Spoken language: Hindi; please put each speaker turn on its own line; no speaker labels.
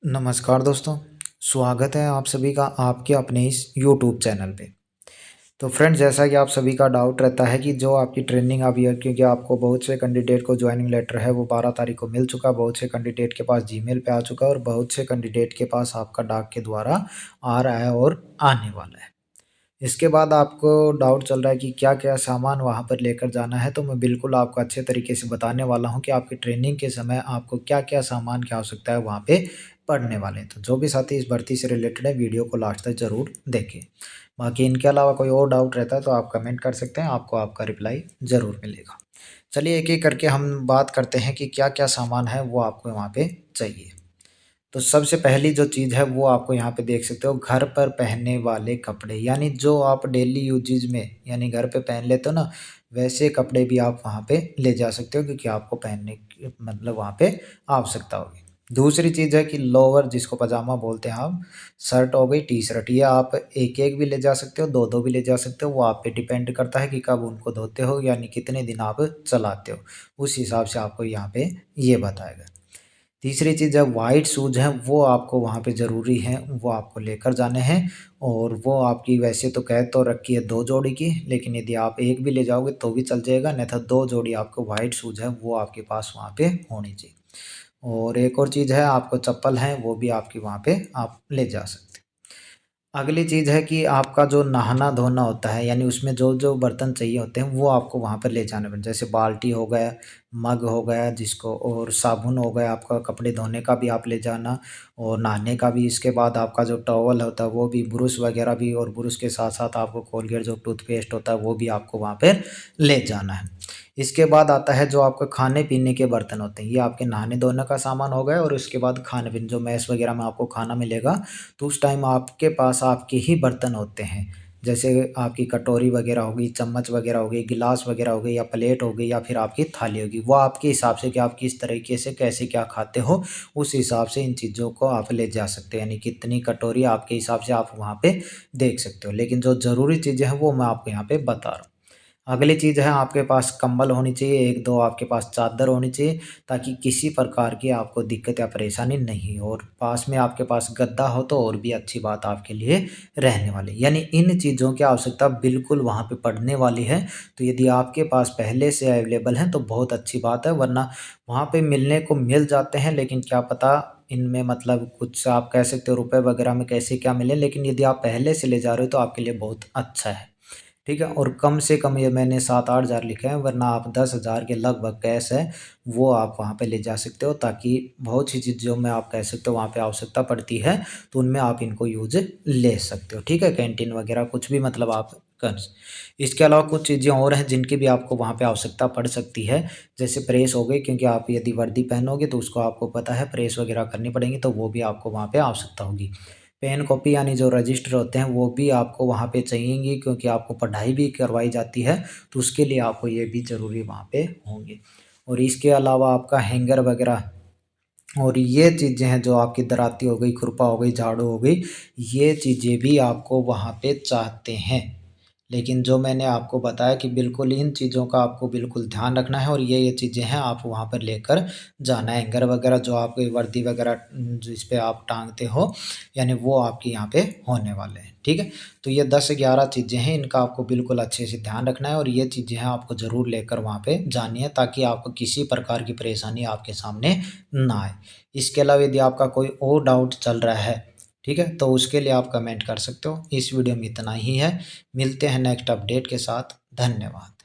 नमस्कार दोस्तों, स्वागत है आप सभी का आपके अपने इस यूट्यूब चैनल पे। तो फ्रेंड्स, जैसा कि आप सभी का डाउट रहता है कि जो आपकी ट्रेनिंग अभी है, क्योंकि आपको बहुत से कैंडिडेट को ज्वाइनिंग लेटर है वो 12 तारीख को मिल चुका, बहुत से कैंडिडेट के पास जीमेल पे आ चुका है और बहुत से कैंडिडेट के पास आपका डाक के द्वारा आ रहा है और आने वाला है। इसके बाद आपको डाउट चल रहा है कि क्या-क्या सामान वहाँ पर लेकर जाना है, तो मैं बिल्कुल आपको अच्छे तरीके से बताने वाला हूँ कि आपकी ट्रेनिंग के समय आपको क्या-क्या सामान की आवश्यकता है वहाँ पे पड़ने वाले हैं। तो जो भी साथी इस भर्ती से रिलेटेड है, वीडियो को लास्ट तक ज़रूर देखें। बाकी इनके अलावा कोई और डाउट रहता है तो आप कमेंट कर सकते हैं, आपको आपका रिप्लाई ज़रूर मिलेगा। चलिए एक-एक करके हम बात करते हैं कि क्या-क्या सामान है वो आपको वहाँ पे चाहिए। तो सबसे पहली जो चीज़ है वो आपको यहाँ पे देख सकते हो, घर पर पहनने वाले कपड़े, यानी जो आप डेली यूजेज में यानी घर पे पहन लेते हो ना, वैसे कपड़े भी आप वहाँ पे ले जा सकते हो क्योंकि आपको पहनने की मतलब वहाँ पे आवश्यकता होगी। दूसरी चीज़ है कि लोअर, जिसको पजामा बोलते हैं हम, शर्ट हो गई, टी-शर्ट, ये आप एक-एक भी ले जा सकते हो, 2-2 भी ले जा सकते हो, वो आप पे डिपेंड करता है कि कब उनको धोते हो यानी कितने दिन आप चलाते हो, उस हिसाब से आपको यहाँ पे ये बताएगा। तीसरी चीज़ है वाइट शूज़ हैं, वो आपको वहाँ पे ज़रूरी हैं, वो आपको लेकर जाने हैं और वो आपकी वैसे तो कह तो रखी है 2 जोड़ी की, लेकिन यदि आप 1 भी ले जाओगे तो भी चल जाएगा, नहीं तो 2 जोड़ी आपको वाइट शूज़ हैं वो आपके पास वहाँ पे होनी चाहिए। और एक और चीज़ है, आपको चप्पल हैं वो भी आपकी वहाँ पे आप ले जा सकते हैं। अगली चीज़ है कि आपका जो नहाना-धोना होता है, यानी उसमें जो-जो बर्तन चाहिए होते हैं वो आपको वहाँ पर ले जाने पड़ेंगे। जैसे बाल्टी हो गया, मग हो गया जिसको, और साबुन हो गया आपका, कपड़े धोने का भी आप ले जाना और नहाने का भी। इसके बाद आपका जो टॉवल होता है वो भी, ब्रुश वगैरह भी, और ब्रुश के साथ-साथ आपको कोलगेट जो टूथपेस्ट होता है वो भी आपको वहाँ पर ले जाना है। इसके बाद आता है जो आपके खाने-पीने के बर्तन होते हैं, ये आपके नहाने-धोने का सामान हो गया और उसके बाद खाने-पीने जो मेस वगैरह में आपको खाना मिलेगा, तो उस टाइम आपके पास आपके ही बर्तन होते हैं। जैसे आपकी कटोरी वगैरह हो गई, चम्मच वगैरह हो गई, गिलास वगैरह हो गई या प्लेट हो गई या फिर आपकी थाली होगी। वो आपके हिसाब से कि आप किस तरीके से कैसे क्या खाते हो, उस हिसाब से इन चीज़ों को आप ले जा सकते हो। यानी कितनी कटोरी आपके हिसाब से आप वहाँ पे देख सकते हो। लेकिन जो ज़रूरी चीज़ें हैं वो मैं आपको यहाँ पे बता रहा हूँ। अगली चीज़ है, आपके पास कंबल होनी चाहिए, 1-2 आपके पास चादर होनी चाहिए ताकि किसी प्रकार की आपको दिक्कत या परेशानी नहीं हो, और पास में आपके पास गद्दा हो तो और भी अच्छी बात आपके लिए रहने वाली। यानी इन चीज़ों की आवश्यकता बिल्कुल वहाँ पे पड़ने वाली है, तो यदि आपके पास पहले से अवेलेबल हैं तो बहुत अच्छी बात है, वरना वहाँ पे मिलने को मिल जाते हैं लेकिन क्या पता इनमें मतलब कुछ आप कह सकते हो रुपए वगैरह में कैसे क्या मिले, लेकिन यदि आप पहले से ले जा रहे हो तो आपके लिए बहुत अच्छा है। ठीक है? और कम से कम ये मैंने 7-8 हज़ार लिखे हैं, वरना आप 10,000 के लगभग कैश है, वो आप वहाँ पे ले जा सकते हो ताकि बहुत सी चीज़ों में आप कह सकते हो वहाँ पे आवश्यकता पड़ती है, तो उनमें आप इनको यूज़ ले सकते हो। ठीक है? कैंटीन वगैरह कुछ भी मतलब आप कर स इसके अलावा कुछ चीज़ें और हैं जिनकी भी आपको वहाँ पे आवश्यकता पड़ सकती है, जैसे प्रेस हो गई, क्योंकि आप यदि वर्दी पहनोगे तो उसको आपको पता है प्रेस वगैरह करनी पड़ेगी, तो वो भी आपको वहाँ पे आवश्यकता होगी। पेन कॉपी यानी जो रजिस्टर होते हैं वो भी आपको वहाँ पे चाहिएंगी, क्योंकि आपको पढ़ाई भी करवाई जाती है, तो उसके लिए आपको ये भी ज़रूरी वहाँ पे होंगे। और इसके अलावा आपका हैंगर वगैरह, और ये चीज़ें हैं जो आपकी दराती हो गई, खुरपा हो गई, झाड़ू हो गई, ये चीज़ें भी आपको वहाँ पे चाहते हैं। लेकिन जो मैंने आपको बताया कि बिल्कुल इन चीज़ों का आपको बिल्कुल ध्यान रखना है, और ये चीज़ें हैं आप वहाँ पर लेकर जाना है। हैंगर वगैरह जो आपकी वर्दी वगैरह जिस पे आप टाँगते हो, यानी वो आपके यहाँ पे होने वाले हैं। ठीक है? तो ये 10-11 चीज़ें हैं, इनका आपको बिल्कुल अच्छे से ध्यान रखना है और ये चीज़ें हैं आपको ज़रूर लेकर वहाँ पे जानी है ताकि आपको किसी प्रकार की परेशानी आपके सामने ना आए। इसके अलावा यदि आपका कोई और डाउट चल रहा है, ठीक है, तो उसके लिए आप कमेंट कर सकते हो। इस वीडियो में इतना ही है। मिलते हैं नेक्स्ट अपडेट के साथ। धन्यवाद।